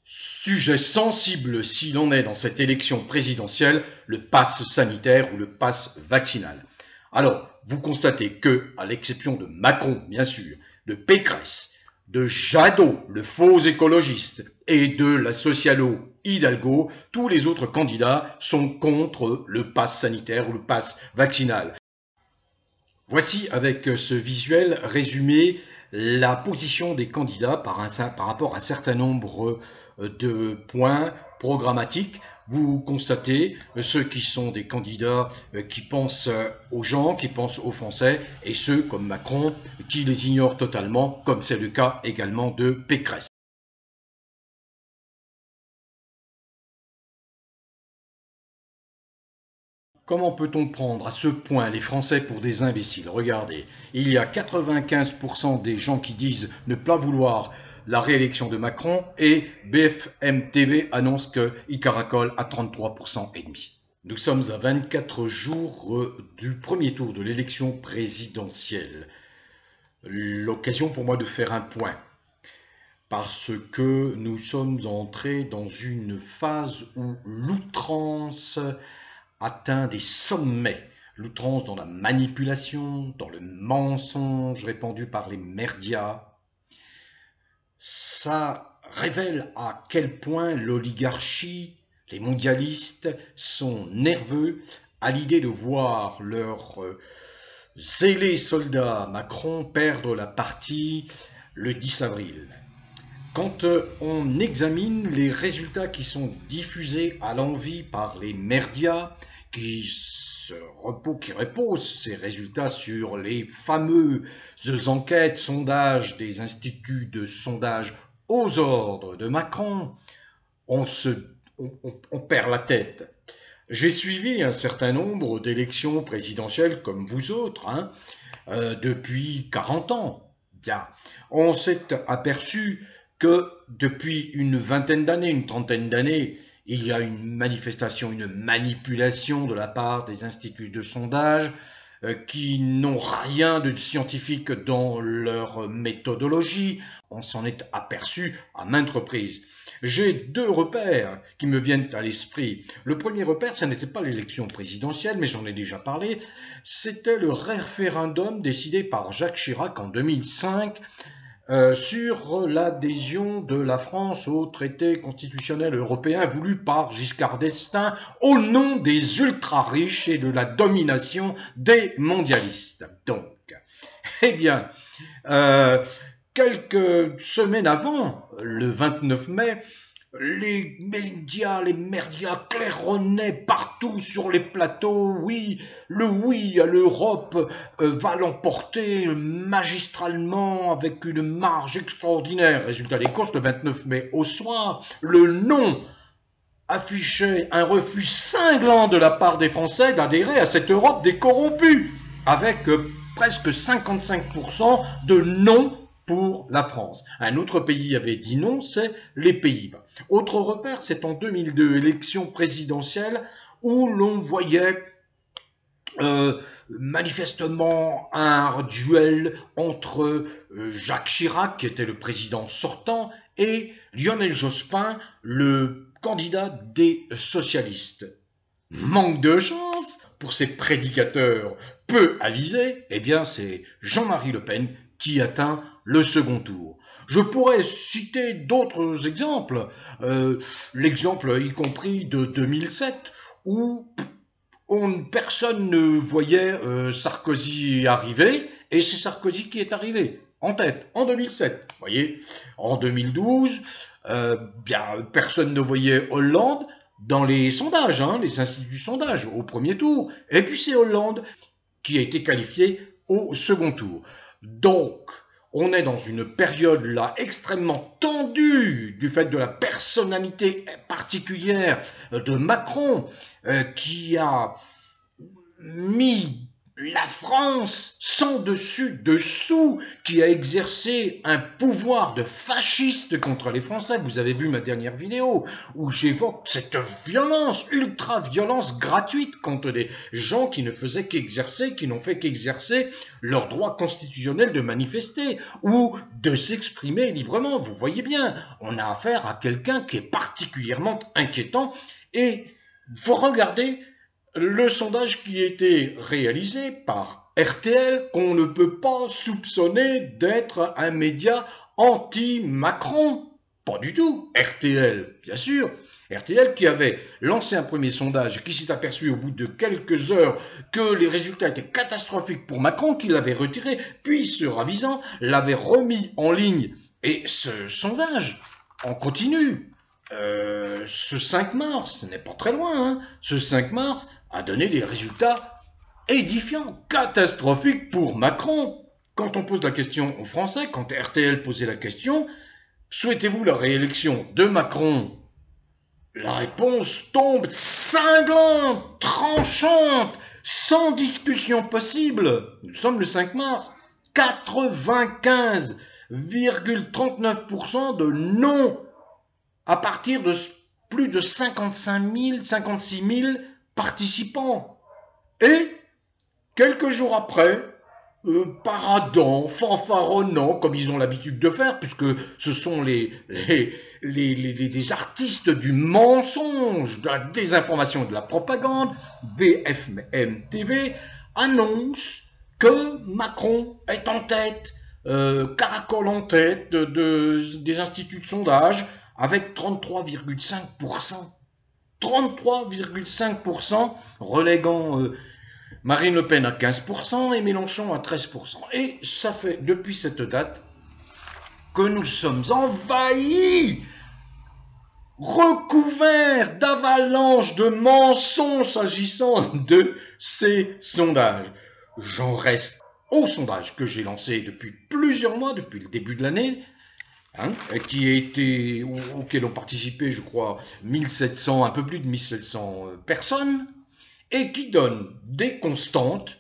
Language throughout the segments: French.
Sujet sensible s'il en est dans cette élection présidentielle, le pass sanitaire ou le pass vaccinal. Alors, vous constatez que, à l'exception de Macron, bien sûr, de Pécresse, de Jadot, le faux écologiste, et de la socialo Hidalgo, tous les autres candidats sont contre le pass sanitaire ou le pass vaccinal. Voici avec ce visuel résumé la position des candidats par rapport à un certain nombre de points programmatiques. Vous constatez ceux qui sont des candidats qui pensent aux gens, qui pensent aux Français, et ceux comme Macron qui les ignorent totalement, comme c'est le cas également de Pécresse. Comment peut-on prendre à ce point les Français pour des imbéciles? Regardez, il y a 95% des gens qui disent ne pas vouloir la réélection de Macron et BFM TV annonce qu'il caracole à 33,5%. Nous sommes à 24 jours du premier tour de l'élection présidentielle. L'occasion pour moi de faire un point. Parce que nous sommes entrés dans une phase où l'outrance atteint des sommets. L'outrance dans la manipulation, dans le mensonge répandu par les médias. Ça révèle à quel point l'oligarchie, les mondialistes sont nerveux à l'idée de voir leur zélé soldat Macron perdre la partie le 10 avril. Quand on examine les résultats qui sont diffusés à l'envi par les médias, qui reposent ces résultats sur les fameuses enquêtes, sondages des instituts de sondage aux ordres de Macron, on perd la tête. J'ai suivi un certain nombre d'élections présidentielles comme vous autres, depuis 40 ans. Bien, on s'est aperçu que depuis une vingtaine d'années, une trentaine d'années, il y a une manifestation, une manipulation de la part des instituts de sondage qui n'ont rien de scientifique dans leur méthodologie. On s'en est aperçu à maintes reprises. J'ai deux repères qui me viennent à l'esprit. Le premier repère, ce n'était pas l'élection présidentielle, mais j'en ai déjà parlé, c'était le référendum décidé par Jacques Chirac en 2005 sur l'adhésion de la France au traité constitutionnel européen voulu par Giscard d'Estaing au nom des ultra-riches et de la domination des mondialistes. Donc, eh bien, quelques semaines avant, le 29 mai, les médias claironnaient partout sur les plateaux. Oui à l'Europe va l'emporter magistralement avec une marge extraordinaire. Résultat des courses, le 29 mai au soir, le non affichait un refus cinglant de la part des Français d'adhérer à cette Europe des corrompus, avec presque 55% de non pour la France. Un autre pays avait dit non, c'est les Pays-Bas. Autre repère, c'est en 2002, élection présidentielle, où l'on voyait manifestement un duel entre Jacques Chirac, qui était le président sortant, et Lionel Jospin, le candidat des socialistes. Manque de chance pour ces prédicateurs peu avisés, eh bien c'est Jean-Marie Le Pen qui atteint le second tour. Je pourrais citer d'autres exemples, l'exemple y compris de 2007, où personne ne voyait Sarkozy arriver, et c'est Sarkozy qui est arrivé en tête en 2007. Vous voyez, en 2012, personne ne voyait Hollande dans les sondages, les instituts de sondage, au premier tour. Et puis c'est Hollande qui a été qualifié au second tour. Donc, on est dans une période là extrêmement tendue du fait de la personnalité particulière de Macron qui a mis la France, sans dessus dessous, qui a exercé un pouvoir de fasciste contre les Français. Vous avez vu ma dernière vidéo où j'évoque cette violence, ultra-violence gratuite contre des gens qui ne faisaient qu'exercer, qui n'ont fait qu'exercer leur droit constitutionnel de manifester ou de s'exprimer librement. Vous voyez bien, on a affaire à quelqu'un qui est particulièrement inquiétant et vous regardez le sondage qui a été réalisé par RTL, qu'on ne peut pas soupçonner d'être un média anti-Macron. Pas du tout. RTL, bien sûr. RTL qui avait lancé un premier sondage, qui s'est aperçu au bout de quelques heures que les résultats étaient catastrophiques pour Macron, qu'il l'avait retiré, puis se ravisant, l'avait remis en ligne. Et ce sondage, on continue. Ce 5 mars, ce n'est pas très loin, hein, ce 5 mars a donné des résultats édifiants, catastrophiques pour Macron. Quand on pose la question aux Français, quand RTL posait la question, souhaitez-vous la réélection de Macron? La réponse tombe cinglante, tranchante, sans discussion possible. Nous sommes le 5 mars, 95,39% de non à partir de plus de 55 000, 56 000 participants. Et, quelques jours après, paradant, fanfaronnant, comme ils ont l'habitude de faire, puisque ce sont des artistes du mensonge, de la désinformation et de la propagande, BFM TV annonce que Macron est en tête, caracole en tête des instituts de sondage, avec 33,5%. 33,5%, reléguant Marine Le Pen à 15% et Mélenchon à 13%. Et ça fait depuis cette date que nous sommes envahis, recouverts d'avalanches de mensonges s'agissant de ces sondages. J'en reste au sondage que j'ai lancé depuis plusieurs mois, depuis le début de l'année, auquel ont participé, je crois, 1700, un peu plus de 1700 personnes, et qui donne des constantes.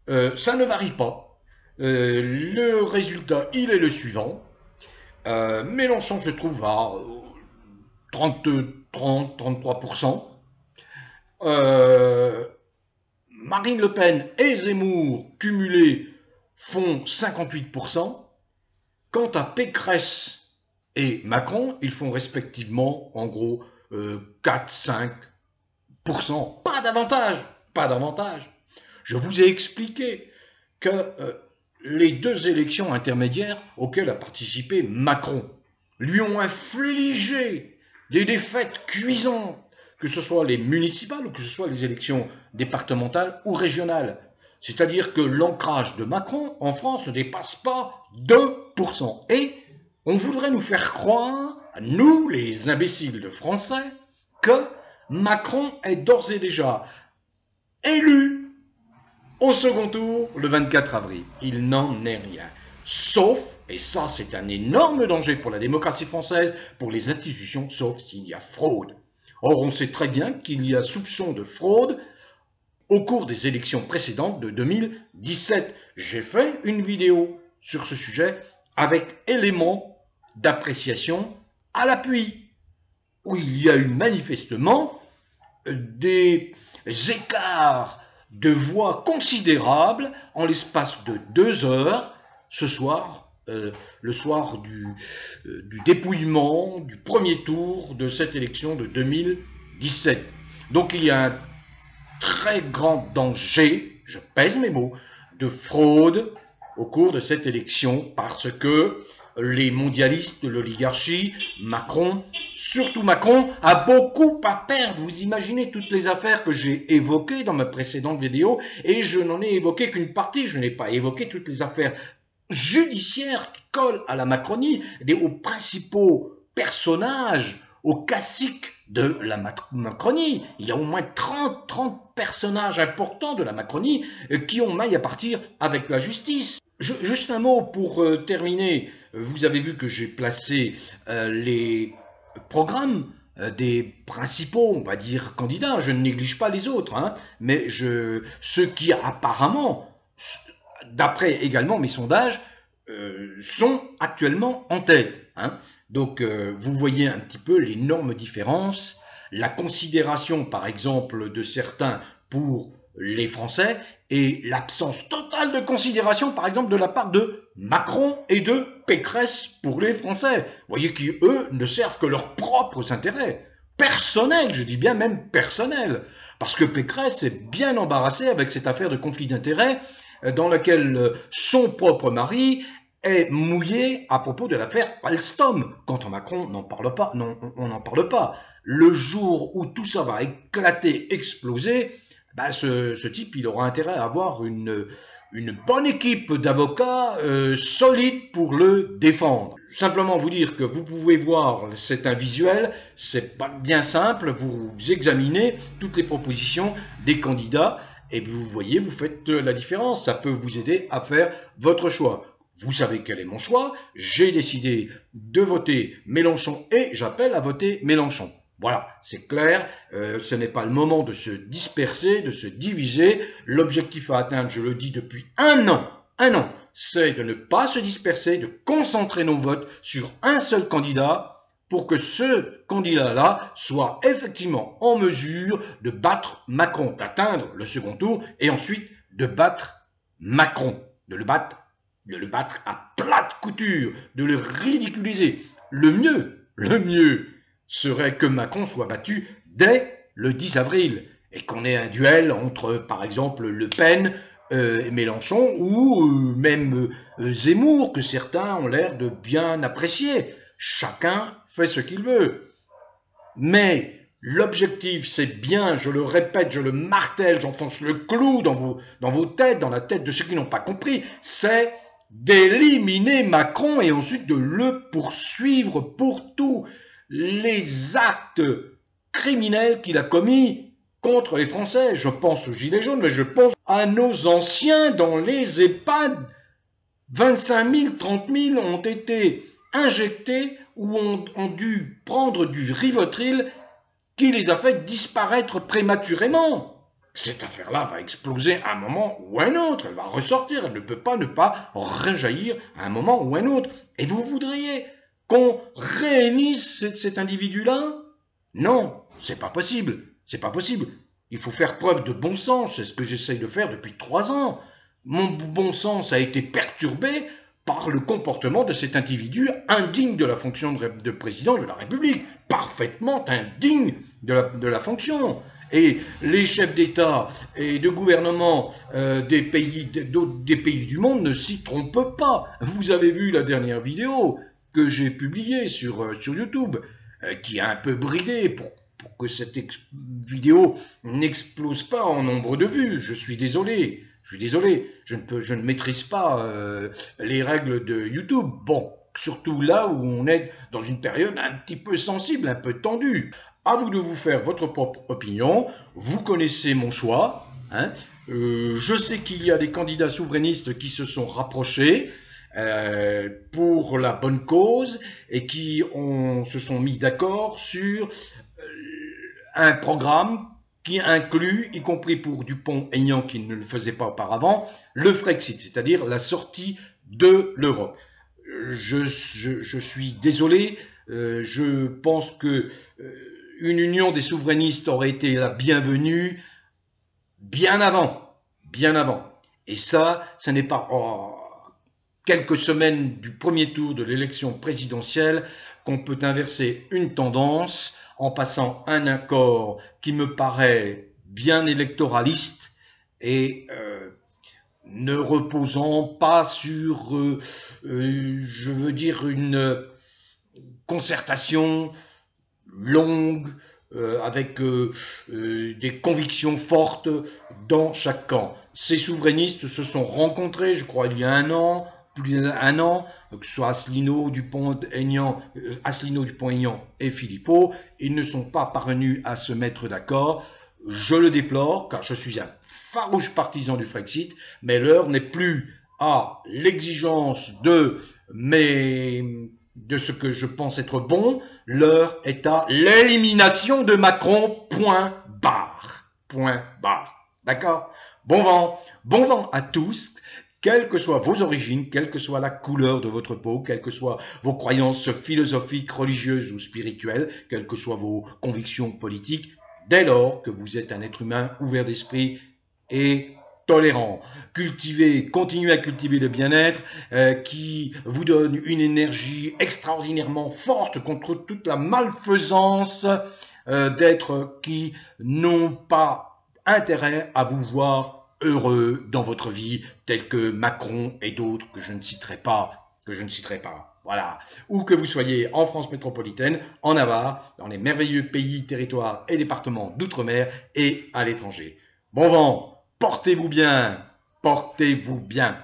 Ça ne varie pas. Le résultat, il est le suivant. Mélenchon se trouve à 33%. Marine Le Pen et Zemmour, cumulés, font 58%. Quant à Pécresse et Macron, ils font respectivement, en gros, 4-5%. Pas davantage, pas davantage. Je vous ai expliqué que les deux élections intermédiaires auxquelles a participé Macron lui ont infligé des défaites cuisantes, que ce soit les municipales ou que ce soit les élections départementales ou régionales. C'est-à-dire que l'ancrage de Macron en France ne dépasse pas 2%. Et on voudrait nous faire croire, nous les imbéciles de Français, que Macron est d'ores et déjà élu au second tour le 24 avril. Il n'en est rien. Sauf, et ça c'est un énorme danger pour la démocratie française, pour les institutions, sauf s'il y a fraude. Or on sait très bien qu'il y a soupçon de fraude au cours des élections précédentes de 2017. J'ai fait une vidéo sur ce sujet avec éléments d'appréciation à l'appui, où il y a eu manifestement des écarts de voix considérables en l'espace de 2 heures ce soir, le soir du dépouillement du premier tour de cette élection de 2017. Donc il y a un très grand danger, je pèse mes mots, de fraude au cours de cette élection parce que les mondialistes, l'oligarchie, Macron, surtout Macron, a beaucoup à perdre. Vous imaginez toutes les affaires que j'ai évoquées dans ma précédente vidéo et je n'en ai évoqué qu'une partie, je n'ai pas évoqué toutes les affaires judiciaires qui collent à la Macronie, aux principaux personnages, aux caciques de la Macronie. Il y a au moins 30 personnages importants de la Macronie qui ont maille à partir avec la justice. Juste un mot pour terminer. Vous avez vu que j'ai placé les programmes des principaux, on va dire, candidats. Je ne néglige pas les autres, hein, mais ceux qui apparemment, d'après également mes sondages, sont actuellement en tête. Hein. Donc vous voyez un petit peu l'énorme différence, la considération par exemple de certains pour les Français et l'absence totale de considération par exemple de la part de Macron et de Pécresse pour les Français. Vous voyez qui eux ne servent que leurs propres intérêts. Personnels, je dis bien même personnels. Parce que Pécresse est bien embarrassée avec cette affaire de conflit d'intérêts dans laquelle son propre mari est mouillé à propos de l'affaire Alstom. Quant à Macron, n'en parle pas, non, on n'en parle pas. Le jour où tout ça va éclater, exploser, ben ce type, il aura intérêt à avoir une bonne équipe d'avocats solides pour le défendre. Simplement vous dire que vous pouvez voir, c'est un visuel, c'est pas bien simple, vous examinez toutes les propositions des candidats et vous voyez, vous faites la différence, ça peut vous aider à faire votre choix. Vous savez quel est mon choix, j'ai décidé de voter Mélenchon et j'appelle à voter Mélenchon. Voilà, c'est clair, ce n'est pas le moment de se disperser, de se diviser. L'objectif à atteindre, je le dis depuis un an, c'est de ne pas se disperser, de concentrer nos votes sur un seul candidat pour que ce candidat-là soit effectivement en mesure de battre Macron, d'atteindre le second tour et ensuite de battre Macron, de le battre à plate couture, de le ridiculiser. Le mieux serait que Macron soit battu dès le 10 avril et qu'on ait un duel entre, par exemple, Le Pen et Mélenchon ou même Zemmour, que certains ont l'air de bien apprécier. Chacun fait ce qu'il veut. Mais l'objectif, c'est bien, je le répète, je le martèle, j'enfonce le clou dans vos têtes, dans la tête de ceux qui n'ont pas compris, c'est d'éliminer Macron et ensuite de le poursuivre pour tous les actes criminels qu'il a commis contre les Français. Je pense aux Gilets jaunes, mais je pense à nos anciens dans les EHPAD. 25 000, 30 000 ont été injectés ou ont dû prendre du Rivotril qui les a fait disparaître prématurément. Cette affaire-là va exploser à un moment ou à un autre. Elle va ressortir. Elle ne peut pas ne pas rejaillir à un moment ou à un autre. Et vous voudriez qu'on réunisse cet individu-là? Non, c'est pas possible. C'est pas possible. Il faut faire preuve de bon sens. C'est ce que j'essaye de faire depuis 3 ans. Mon bon sens a été perturbé par le comportement de cet individu indigne de la fonction de président de la République. Parfaitement indigne de la fonction. Et les chefs d'État et de gouvernement des pays du monde ne s'y trompent pas. Vous avez vu la dernière vidéo que j'ai publiée sur YouTube, qui a un peu bridé pour que cette vidéo n'explose pas en nombre de vues. Je suis désolé, je ne maîtrise pas les règles de YouTube. Bon, surtout là où on est dans une période un petit peu sensible, un peu tendue. À vous de vous faire votre propre opinion. Vous connaissez mon choix. Hein. Je sais qu'il y a des candidats souverainistes qui se sont rapprochés pour la bonne cause et qui se sont mis d'accord sur un programme qui inclut, y compris pour Dupont-Aignan qui ne le faisait pas auparavant, le Frexit, c'est-à-dire la sortie de l'Europe. Je suis désolé, je pense que une union des souverainistes aurait été la bienvenue bien avant. Et ça n'est pas quelques semaines du premier tour de l'élection présidentielle qu'on peut inverser une tendance en passant un accord qui me paraît bien électoraliste et ne reposant pas sur, je veux dire, une concertation longue, avec des convictions fortes dans chaque camp. Ces souverainistes se sont rencontrés, je crois, il y a un an, plus d'un an, que ce soit Asselineau, Dupont-Aignan et Philippot. Ils ne sont pas parvenus à se mettre d'accord. Je le déplore, car je suis un farouche partisan du Frexit, mais l'heure n'est plus à l'exigence de mes de ce que je pense être bon, l'heure est à l'élimination de Macron, point barre. Point barre. D'accord? Bon vent à tous, quelles que soient vos origines, quelle que soit la couleur de votre peau, quelles que soient vos croyances philosophiques, religieuses ou spirituelles, quelles que soient vos convictions politiques, dès lors que vous êtes un être humain ouvert d'esprit et tolérant. Continuez à cultiver le bien-être qui vous donne une énergie extraordinairement forte contre toute la malfaisance d'êtres qui n'ont pas intérêt à vous voir heureux dans votre vie, tels que Macron et d'autres que je ne citerai pas. Voilà. Où que vous soyez en France métropolitaine, en Navarre, dans les merveilleux pays, territoires et départements d'outre-mer et à l'étranger. Bon vent, portez-vous bien, portez-vous bien.